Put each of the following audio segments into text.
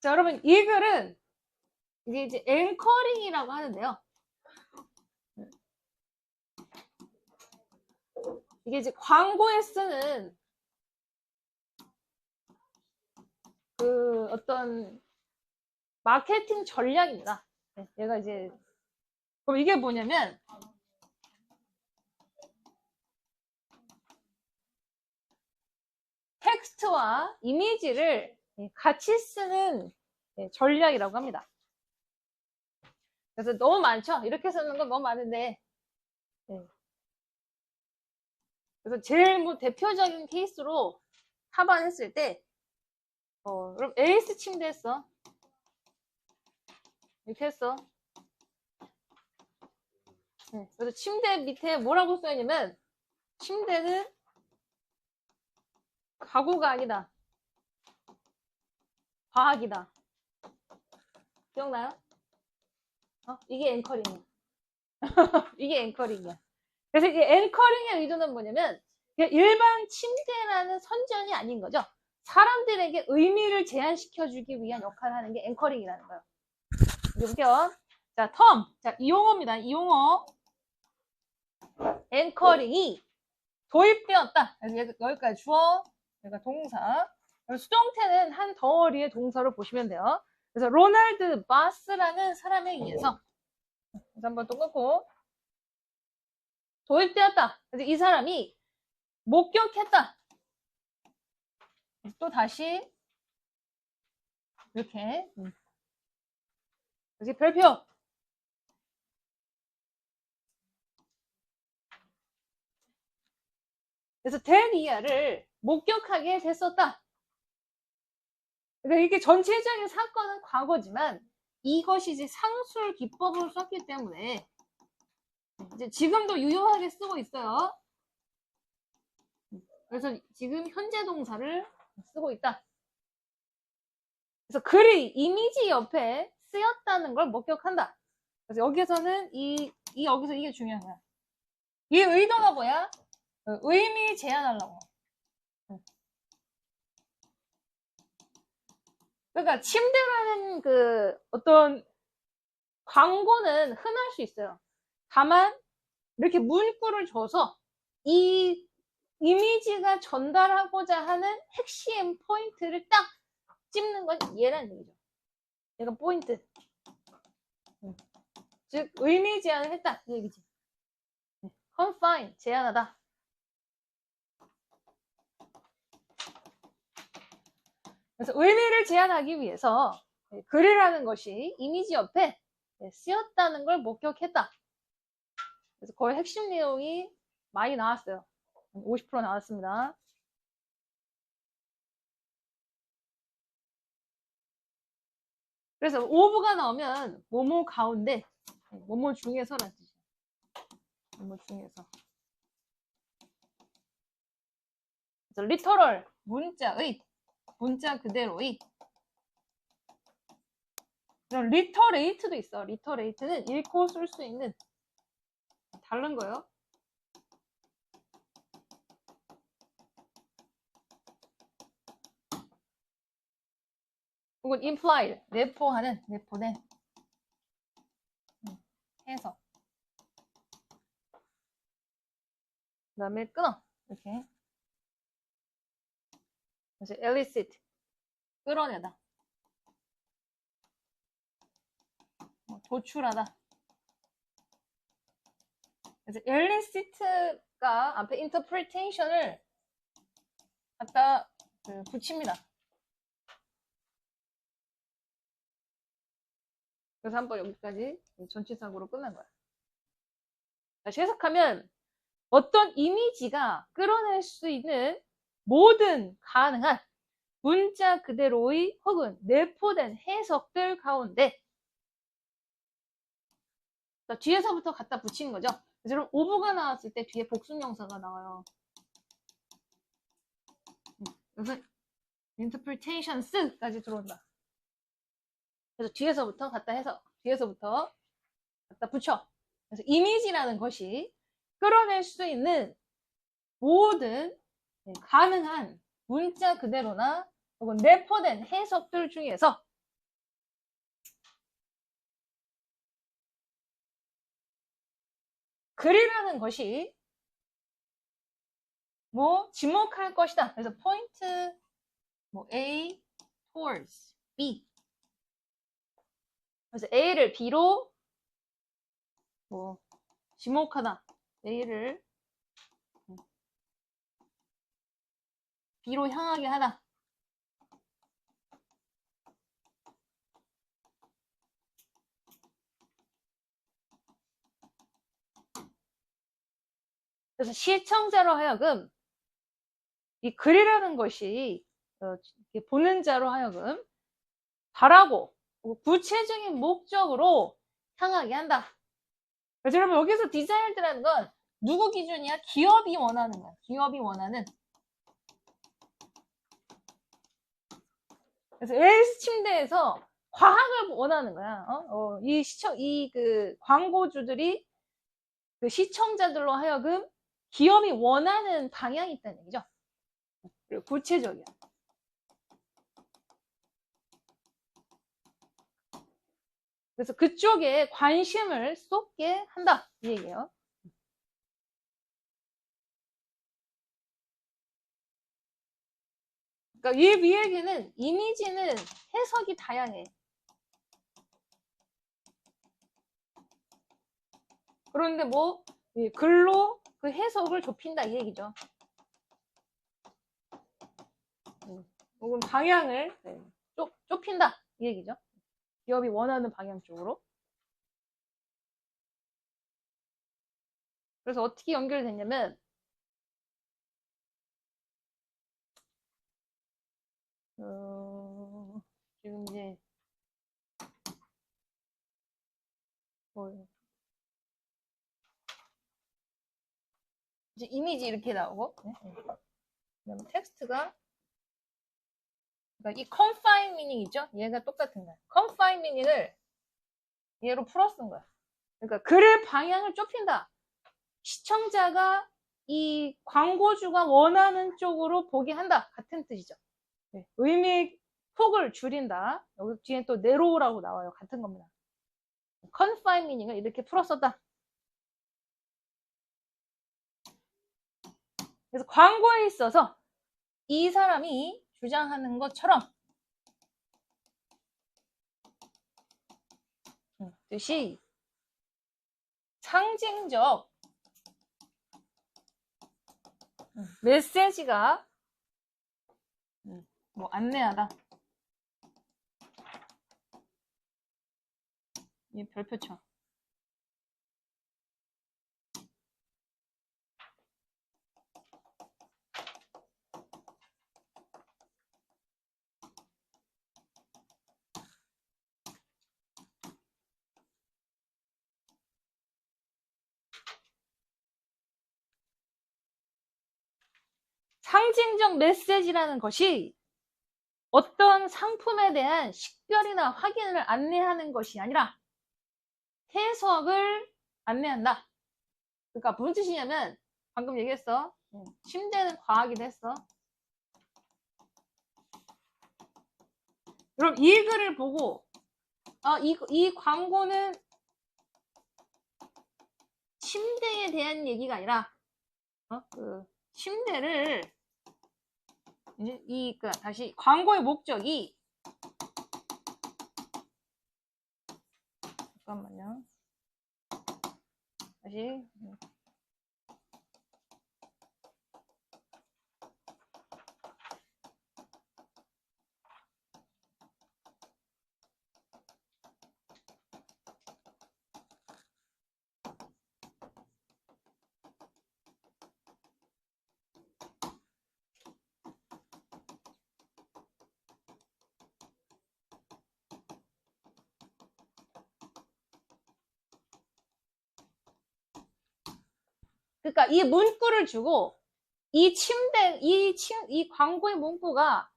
자, 여러분, 이 글은 이게 이제 앵커링이라고 하는데요. 이게 이제 광고에 쓰는 그 어떤 마케팅 전략입니다. 얘가 이제, 그럼 이게 뭐냐면, 텍스트와 이미지를 같이 쓰는 전략이라고 합니다. 그래서 너무 많죠? 이렇게 쓰는 건 너무 많은데, 그래서 제일 뭐 대표적인 케이스로 합안했을 때, 그럼 에이스 침대 했어. 이렇게 했어. 그래서 침대 밑에 뭐라고 써있냐면, 침대는 가구가 아니다. 과학이다. 기억나요? 이게 앵커링이야. 이게 앵커링이야. 그래서 이게 앵커링의 의도는 뭐냐면, 일반 침대라는 선전이 아닌 거죠. 사람들에게 의미를 제한시켜주기 위한 역할을 하는 게 앵커링이라는 거예요. 이제 볼게요. 자, 자, 이 용어입니다. 이 용어. 앵커링이 도입되었다. 그래서 여기까지 주어, 여기가 동사. 수동태는 한 덩어리의 동사로 보시면 돼요. 그래서 로널드 바스라는 사람에 의해서, 그래서 한번 또 끊고, 도입되었다. 그래서 이 사람이 목격했다. 또 다시 이렇게 이렇게 별표. 그래서 델리아를 목격하게 됐었다. 그러니까 이게 전체적인 사건은 과거지만 이것이 이제 상술 기법으로 썼기 때문에 이제 지금도 유효하게 쓰고 있어요. 그래서 지금 현재 동사를 쓰고 있다. 그래서 글이 이미지 옆에 쓰였다는 걸 목격한다. 그래서 여기서는 여기서 이게 중요한 거야. 이 의도가 뭐야? 의미 제한하려고. 그러니까 침대라는 그 어떤 광고는 흔할 수 있어요. 다만 이렇게 문구를 줘서 이 이미지가 전달하고자 하는 핵심 포인트를 딱 찝는 건 얘라는 얘기죠. 얘가 포인트. 즉 의미 제한을 했다 이 얘기지. confine 제한하다. 그래서 의미를 제한하기 위해서 글이라는 것이 이미지 옆에 쓰였다는 걸 목격했다. 그래서 거의 핵심 내용이 많이 나왔어요. 50% 나왔습니다. 그래서 오브가 나오면 뭐뭐 가운데, 뭐뭐 중에서라는 뜻이에요. 뭐뭐 중에서. 그래서 리터럴, 문자 그대로의. 그럼 리터레이트도 있어. 리터레이트는 읽고 쓸 수 있는 다른 거예요. 혹은 implied, 내포된 해석. 그 다음에 끊어. 이렇게. 그래서 elicit, 끌어내다. 도출하다. 그래서 elicit가 앞에 interpretation을 갖다 붙입니다. 그래서 한번 여기까지 전치사고로 끝난 거야. 다시 해석하면 어떤 이미지가 끌어낼 수 있는 모든 가능한 문자 그대로의 혹은 내포된 해석들 가운데 뒤에서부터 갖다 붙이는 거죠. 그래서 오브가 나왔을 때 뒤에 복수명사가 나와요. 그래서 interpretations까지 들어온다. 그래서 뒤에서부터 갖다 해서 뒤에서부터 갖다 붙여. 그래서 이미지라는 것이 끌어낼 수 있는 모든 가능한 문자 그대로나 혹은 내포된 해석들 중에서 글이라는 것이 뭐 지목할 것이다. 그래서 point 뭐 A towards B. 그래서 A를 B로 뭐 지목하다. A를 B로 향하게 하다. 그래서 시청자로 하여금 이 글이라는 것이 보는 자로 하여금 바라고 구체적인 목적으로 향하게 한다. 그래서 여러분 여기서 디자이어드라는 건 누구 기준이야? 기업이 원하는 거야. 기업이 원하는. 그래서 웰스 침대에서 과학을 원하는 거야. 그 광고주들이 그 시청자들로 하여금 기업이 원하는 방향이 있다는 얘기죠. 그리고 구체적이야. 그래서 그쪽에 관심을 쏟게 한다. 이 얘기예요. 그러니까 이 얘기는 이미지는 해석이 다양해. 그런데 뭐 글로 그 해석을 좁힌다 이 얘기죠. 혹은 방향을 좁힌다 이 얘기죠. 기업이 원하는 방향 쪽으로. 그래서 어떻게 연결됐냐면 지금 이제 이제 이미지 이렇게 나오고 그다음에 텍스트가 그러니까 이 confine meaning 있죠? 얘가 똑같은 거야. confine meaning을 얘로 풀어 쓴 거야. 그러니까 글의 방향을 좁힌다. 시청자가 이 광고주가 원하는 쪽으로 보게 한다. 같은 뜻이죠. 네. 의미의 폭을 줄인다. 여기 뒤에 또 narrow라고 나와요. 같은 겁니다. confine meaning을 이렇게 풀었었다. 그래서 광고에 있어서 이 사람이 주장하는 것처럼 뜻이 상징적 메시지가 뭐 안내하다. 이 별표쳐. 상징적 메시지라는 것이 어떤 상품에 대한 식별이나 확인을 안내하는 것이 아니라 해석을 안내한다. 그러니까 무슨 뜻이냐면 방금 얘기했어. 침대는 과학이 됐어. 그럼 이 글을 보고 이 광고는 침대에 대한 얘기가 아니라 그 침대를 그러니까 다시 광고의 목적이 잠깐만요. 다시 그러니까 이 문구를 주고 이 광고의 문구가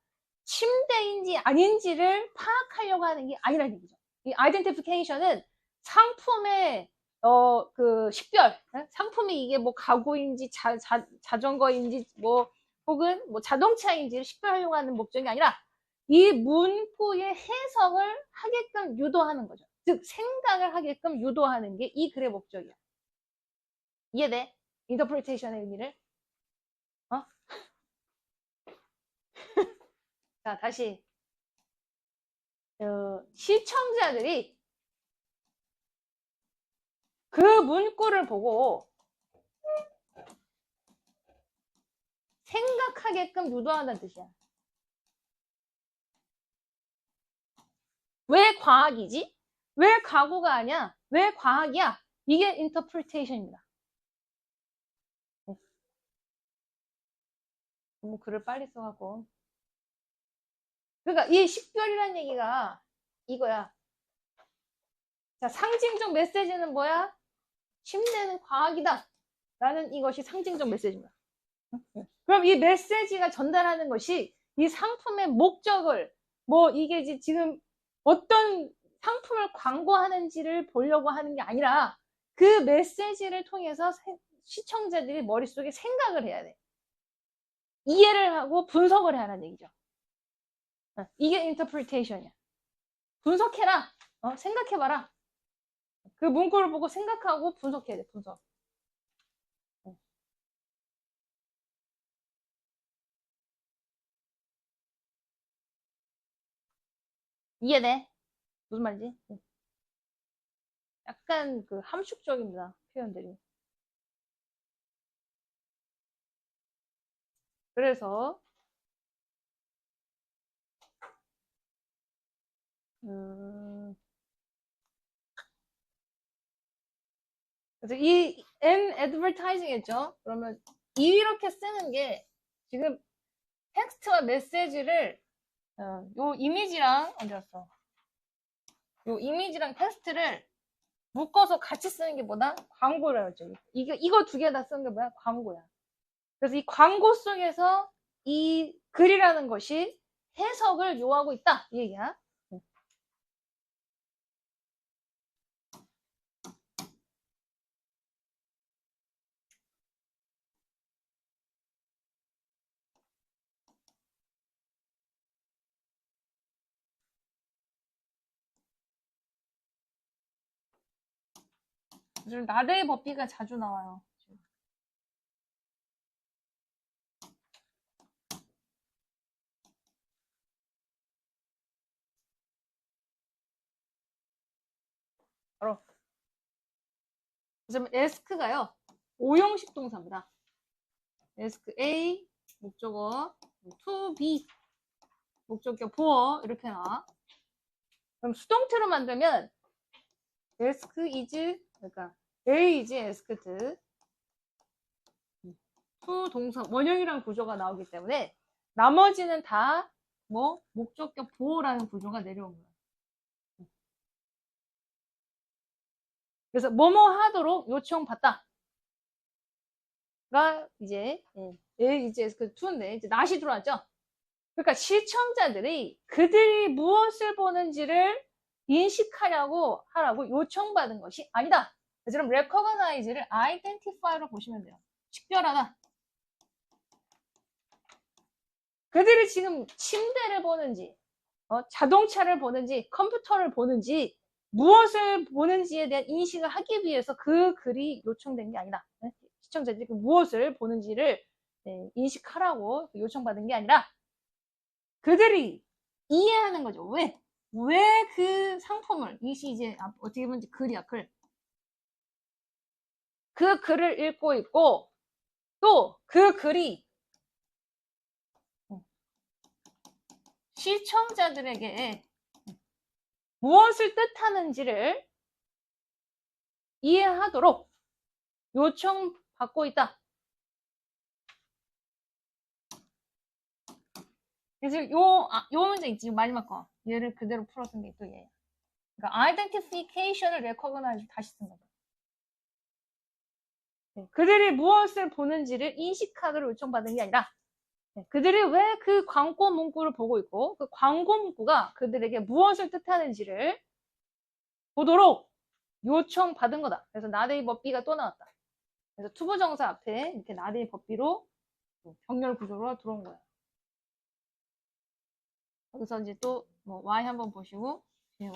침대인지 아닌지를 파악하려고 하는 게 아니라는 얘기죠. 이 아이덴티피케이션은 상품의 그 식별, 상품이 이게 뭐 가구인지 자전거인지 뭐 혹은 뭐 자동차인지를 식별하려고 하는 목적이 아니라 이 문구의 해석을 하게끔 유도하는 거죠. 즉 생각을 하게끔 유도하는 게 이 글의 목적이야. 이해돼? 인터프리테이션의 의미를? 어? 자, 다시. 시청자들이 그 문구를 보고 생각하게끔 유도한다는 뜻이야. 왜 과학이지? 왜 과거가 아니야? 왜 과학이야? 이게 인터프리테이션입니다. 너무 글을 빨리 써갖고. 그러니까 이 식별이라는 얘기가 이거야. 자, 상징적 메시지는 뭐야? 침대는 과학이다. 라는 이것이 상징적 메시지입니다. 그럼 이 메시지가 전달하는 것이 이 상품의 목적을, 뭐 이게 지금 어떤 상품을 광고하는지를 보려고 하는 게 아니라 그 메시지를 통해서 시청자들이 머릿속에 생각을 해야 돼. 이해를 하고 분석을 해야 하는 얘기죠. 이게 인터프리테이션이야. 분석해라. 생각해봐라. 그 문구를 보고 생각하고 분석해야 돼. 분석. 이해돼? 무슨 말인지? 약간 그 함축적입니다. 표현들이. 그래서 그래서 이 an advertising이었죠. 그러면 이렇게 쓰는 게 지금 텍스트와 메시지를 요 이미지랑 어디 갔어? 요 이미지랑 텍스트를 묶어서 같이 쓰는 게 뭐다? 광고라 했죠. 이거 두 개 다 쓰는 게 뭐야? 광고야. 그래서 이 광고 속에서 이 글이라는 것이 해석을 요하고 있다. 이 얘기야. 요즘 나대의 법비가 자주 나와요. 바로. 그래서 ask가요. 5형식 동사입니다. ask A, 목적어, to be, 목적격 for 이렇게 나와. 그럼 수동태로 만들면 ask is, 그러니까 A is asked, to 동사 원형이라는 구조가 나오기 때문에 나머지는 다 뭐 목적격 for라는 구조가 내려온 거예요. 그래서 뭐뭐 하도록 요청받다. 가 이제 이제 그 to인데 이제 not이 들어왔죠. 그러니까 시청자들이 그들이 무엇을 보는지를 인식하려고 하라고 요청받은 것이 아니다. 그럼 recognize를 identify로 보시면 돼요. 식별하다. 그들이 지금 침대를 보는지, 자동차를 보는지, 컴퓨터를 보는지, 무엇을 보는지에 대한 인식을 하기 위해서 그 글이 요청된 게 아니다. 시청자들이 그 무엇을 보는지를 인식하라고 요청받은 게 아니라 그들이 이해하는 거죠. 왜 그 상품을, 이것이 이제 어떻게 보면 글이야, 글. 그 글을 읽고 있고 또 그 글이 시청자들에게 무엇을 뜻하는지를 이해하도록 요청받고 있다. 그래서 요 문제 있지, 마지막 거. 얘를 그대로 풀었던 게 또 얘야. 그러니까 identification을 recognize 다시 쓴 거죠. 그들이 무엇을 보는지를 인식하도록 요청받은 게 아니라 그들이 왜 그 광고 문구를 보고 있고 그 광고 문구가 그들에게 무엇을 뜻하는지를 보도록 요청받은 거다. 그래서 나데이 법비가 또 나왔다. 그래서 투부정사 앞에 이렇게 나데이 법비로 병렬 구조로 들어온 거야. 여기서 이제 또 뭐 Y 한번 보시고 Y.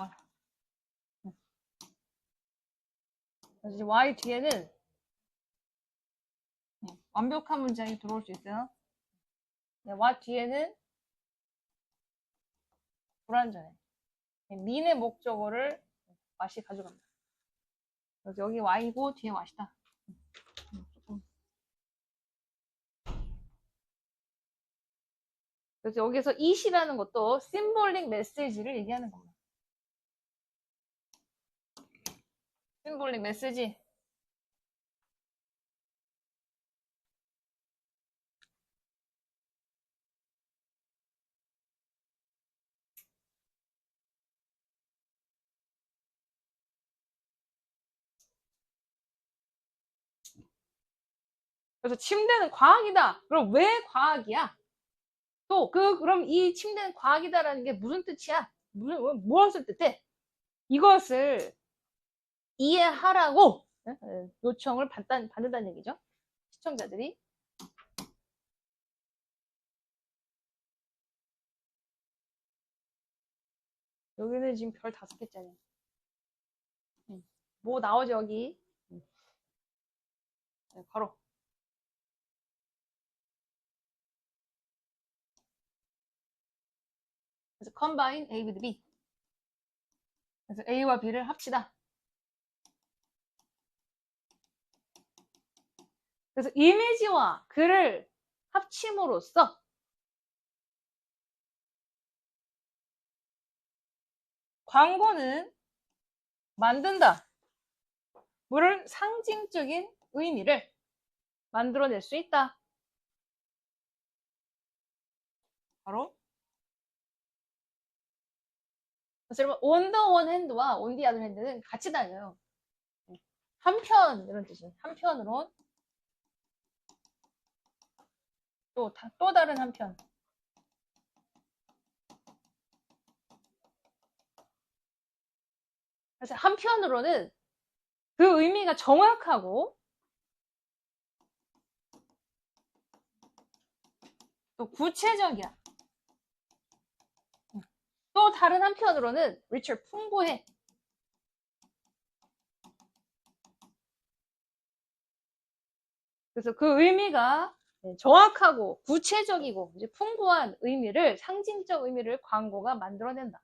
그래서 이제 Y 뒤에는 완벽한 문장이 들어올 수 있어요. 네, what 뒤에는 불완전해. mean의 목적어를 what이 가져간다. 그래서 여기 y고 뒤에 what이다. 그래서 여기서 it이라는 것도 심볼릭 메시지를 얘기하는 겁니다. 심볼릭 메시지. 그래서 침대는 과학이다. 그럼 왜 과학이야? 또 그럼 이 침대는 과학이다라는 게 무슨 뜻이야? 무엇을 뜻해? 이것을 이해하라고 요청을 받는다는 얘기죠. 시청자들이. 여기는 지금 별 5개짜리. 뭐 나오죠, 여기? 네, 바로. 그래서 combine A with B. 그래서 A와 B를 합치다. 그래서 이미지와 글을 합침으로써 광고는 만든다. 물론 상징적인 의미를 만들어낼 수 있다. 바로 그래서 여러분 on the one hand와 on the other hand는 같이 다녀요. 한편 이런 뜻이에요. 한편으론 또 다른 한편. 그래서 한편으로는 그 의미가 정확하고 또 구체적이야. 또 다른 한편으로는 richer 풍부해. 그래서 그 의미가 정확하고 구체적이고 이제 풍부한 의미를 상징적 의미를 광고가 만들어낸다.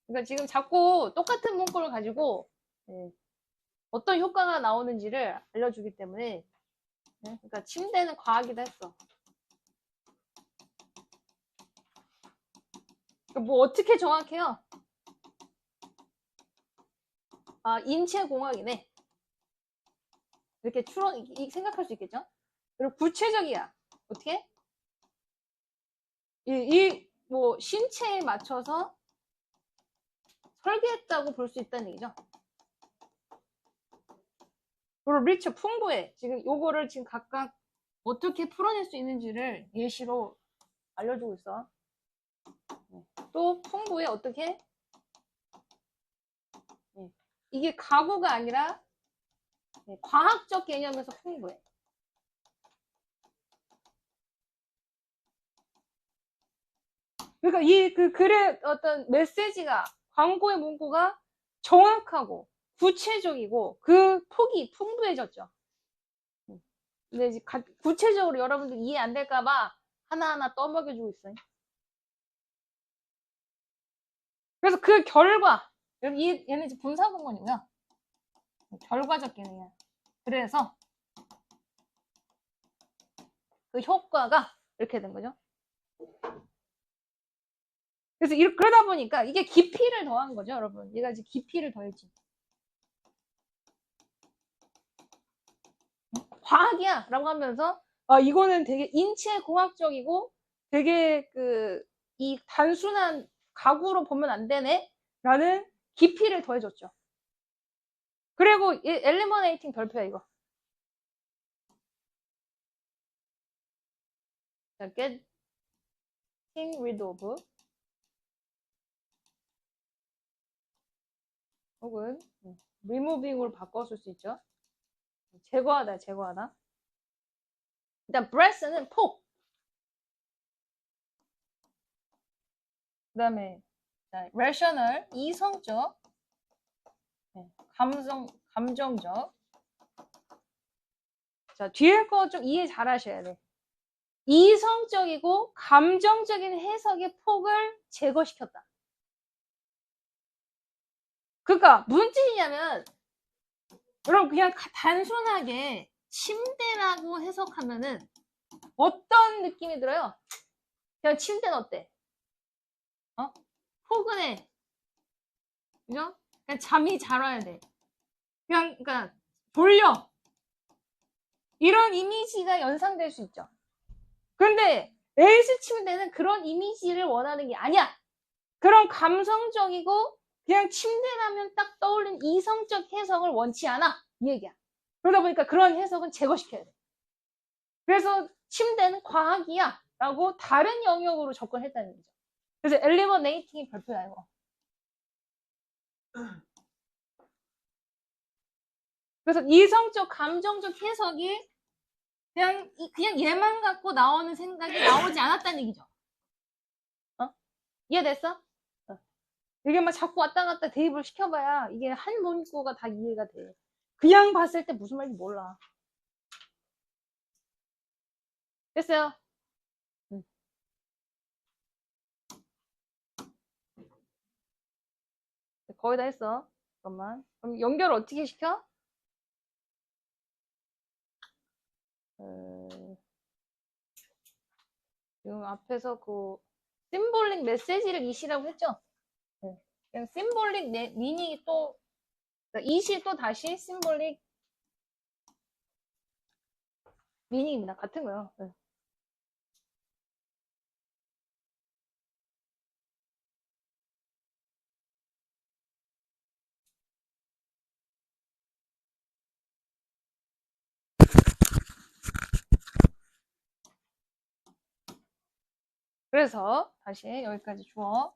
그러니까 지금 자꾸 똑같은 문구를 가지고 어떤 효과가 나오는지를 알려주기 때문에 그러니까 침대는 과학이다 했어. 그러니까 뭐 어떻게 정확해요? 아, 인체공학이네. 이렇게 생각할 수 있겠죠? 그리고 구체적이야. 어떻게? 뭐 신체에 맞춰서 설계했다고 볼 수 있다는 얘기죠. 그리고 리처 풍부해. 지금 요거를 지금 각각 어떻게 풀어낼 수 있는지를 예시로 알려주고 있어. 또 풍부해. 어떻게? 이게 가구가 아니라 과학적 개념에서 풍부해. 그러니까 그 글의 어떤 메시지가 광고의 문구가 정확하고 구체적이고 그 폭이 풍부해졌죠. 근데 이제 구체적으로 여러분들 이해 안 될까봐 하나하나 떠먹여주고 있어요. 그래서 그 결과, 얘는 이제 분사구문이고요. 결과적 개념이야. 그래서 그 효과가 이렇게 된 거죠. 그래서 그러다 보니까 이게 깊이를 더한 거죠, 여러분. 얘가 이제 깊이를 더했지. 과학이야! 라고 하면서, 이거는 되게 인체공학적이고 되게 이 단순한 가구로 보면 안 되네? 라는 깊이를 더해줬죠. 그리고 엘리머네이팅 별표야, 이거. getting rid of 혹은 removing으로 바꿔줄 수 있죠. 제거하다. 일단 breath는 폭. 그 다음에 rational, 이성적. 감정적. 자, 뒤에 거 좀 이해 잘 하셔야 돼. 이성적이고 감정적인 해석의 폭을 제거시켰다. 그러니까 무슨 뜻이냐면 여러분 그냥 단순하게 침대라고 해석하면은 어떤 느낌이 들어요? 그냥 침대는 어때? 포근해. 그죠? 그냥 잠이 잘 와야 돼. 그냥 그러니까 졸려. 이런 이미지가 연상될 수 있죠. 그런데 에이스 침대는 그런 이미지를 원하는 게 아니야. 그런 감성적이고 그냥 침대라면 딱 떠올린 이성적 해석을 원치 않아. 이 얘기야. 그러다 보니까 그런 해석은 제거시켜야 돼. 그래서 침대는 과학이야 라고 다른 영역으로 접근했다는 얘기죠. 그래서 엘리버네이팅이 발표야 이거. 그래서 이성적 감정적 해석이 그냥 얘만 갖고 나오는 생각이 나오지 않았다는 얘기죠. 이해됐어? 이게 막 자꾸 왔다 갔다 대입을 시켜봐야 이게 한 문구가 다 이해가 돼. 그냥 봤을 때 무슨 말인지 몰라. 됐어요? 거의 다 했어. 잠깐만. 그럼 연결을 어떻게 시켜? 지금 앞에서 그 심볼릭 메시지를 이시라고 했죠? 네. 그냥 심볼릭 미닝이 또 이시 또 다시 심볼릭 미닝입니다. 같은 거요. 네. 그래서 다시 여기까지 주어.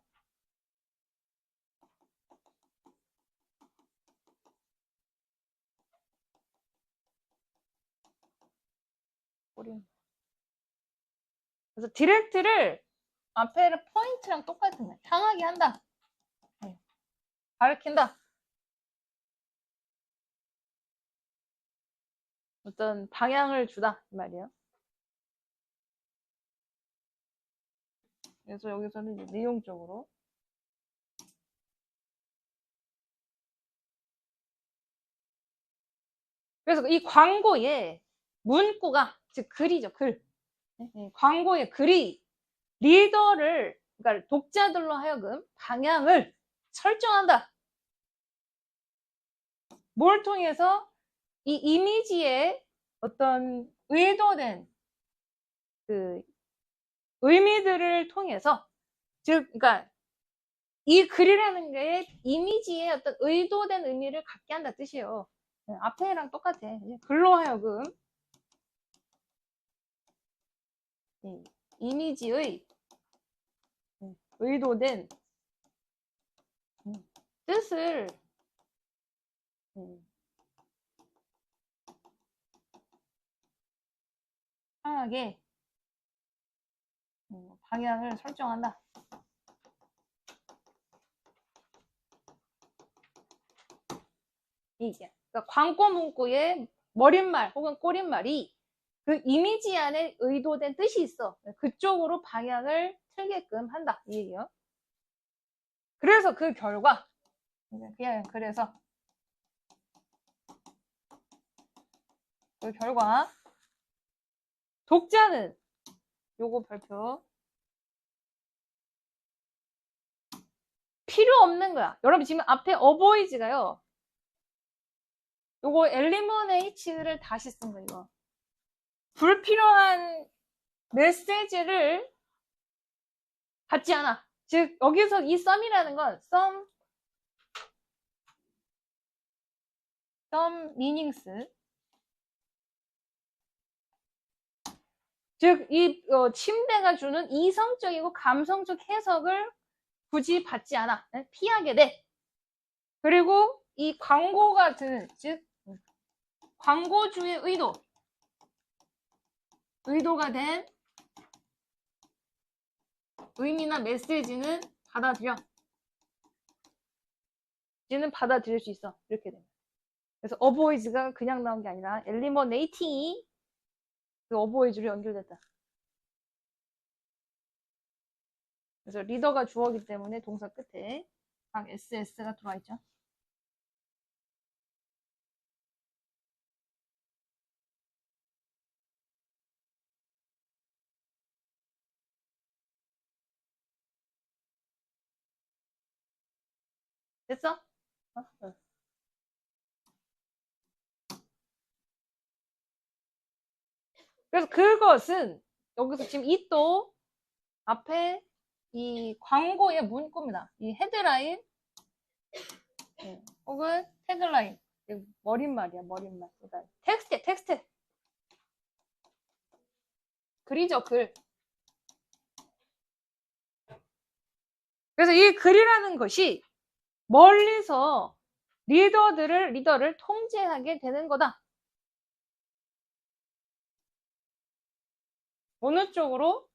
그래서 디렉트를 앞에를 포인트랑 똑같은 거야. 향하게 한다. 네. 가르친다. 어떤 방향을 주다 이 말이에요. 그래서 여기서는 이제 내용적으로 그래서 이 광고에 문구가 즉 글이죠. 글. 광고의 글이 리더를 그러니까 독자들로 하여금 방향을 설정한다. 뭘 통해서 이 이미지의 어떤 의도된 그 의미들을 통해서 즉 그러니까 이 글이라는 게 이미지의 어떤 의도된 의미를 갖게 한다 뜻이에요. 앞에랑 똑같아. 글로 하여금 이미지의 의도된 뜻을 향하게 방향을 설정한다. 이게 그러니까 광고 문구의 머릿말 혹은 꼬릿말이 그 이미지 안에 의도된 뜻이 있어. 그쪽으로 방향을 틀게끔 한다. 이 얘기예요. 그래서 그 결과 그래서 그 결과 독자는 요거 발표 필요 없는 거야. 여러분 지금 앞에 어보이즈가요. 요거 엘리미네이트를 다시 쓴 거예요. 이거. 불필요한 메시지를 받지 않아. 즉 여기서 이 썸이라는 건 some meanings 즉 이 침대가 주는 이성적이고 감성적 해석을 굳이 받지 않아. 피하게 돼. 그리고 이 광고가 드는 즉 광고주의 의도가 된 의미나 메시지는 받아들여. 지는 받아들일 수 있어. 이렇게 되면. 그래서 avoids가 그냥 나온 게 아니라 eliminating이 그 avoids로 연결됐다. 그래서 리더가 주어이기 때문에 동사 끝에 각 SS가 들어와 있죠. 됐어? 어? 그래서 그것은 여기서 지금 이 또 앞에 이 광고의 문구입니다. 이 헤드라인 혹은 태그라인 머릿말이야 머릿말. 그러니까 텍스트 글이죠 글. 그래서 이 글이라는 것이 멀리서 리더를 통제하게 되는 거다. 어느 쪽으로?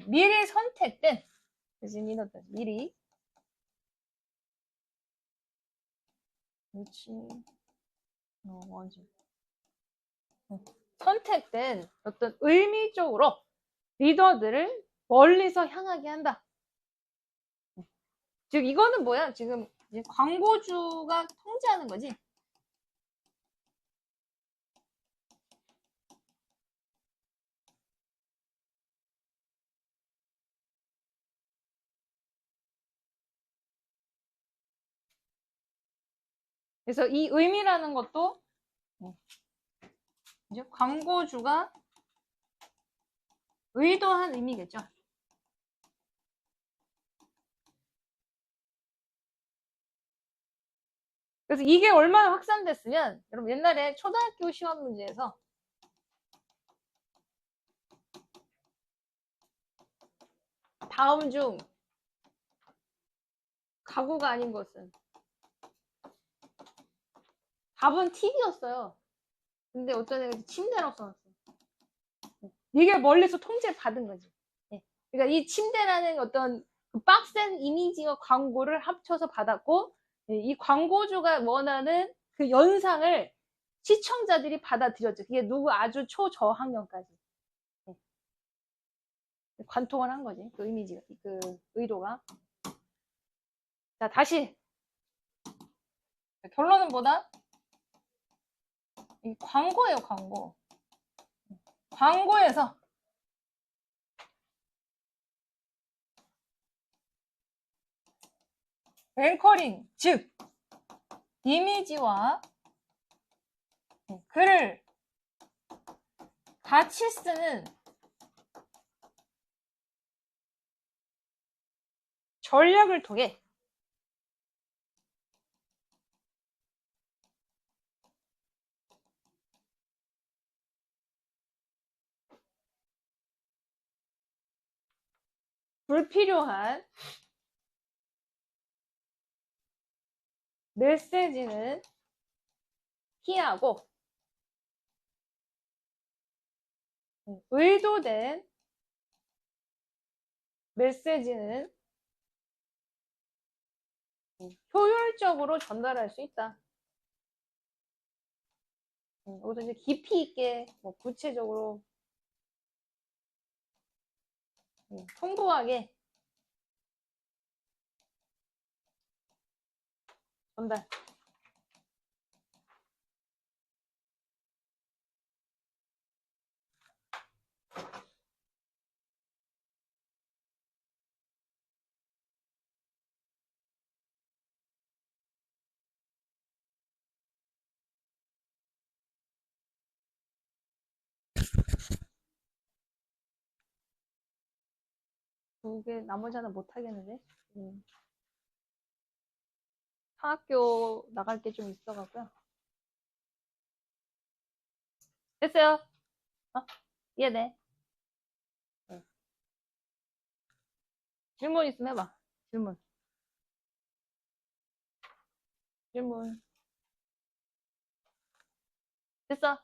미리 선택된 리더들 미리 뭐지? 선택된 어떤 의미 쪽으로 리더들을 멀리서 향하게 한다. 즉 이거는 뭐야? 지금 광고주가 통제하는 거지. 그래서 이 의미라는 것도 이제 광고주가 의도한 의미겠죠. 그래서 이게 얼마나 확산됐으면 여러분 옛날에 초등학교 시험 문제에서 다음 중 가구가 아닌 것은 답은 TV였어요. 근데 어떤 애가 침대라고 써놨어. 이게 멀리서 통제받은 거지. 그러니까 이 침대라는 어떤 그 빡센 이미지와 광고를 합쳐서 받았고 이 광고주가 원하는 그 연상을 시청자들이 받아들였죠. 그게 누구 아주 초저학년까지 관통을 한 거지. 그 이미지가, 그 의도가. 자, 다시 결론은 뭐다? 이 광고예요, 광고. 광고에서 앵커링, 즉 이미지와 글을 같이 쓰는 전략을 통해 불필요한 메시지는 피하고 의도된 메시지는 효율적으로 전달할 수 있다. 여기서 이제 깊이 있게 구체적으로 풍부하게 전달. 두 개 나머지 하나 못 하겠는데. 학교 나갈 게 좀 있어가고요. 됐어요? 이해돼? 질문 있으면 해봐. 질문. 됐어?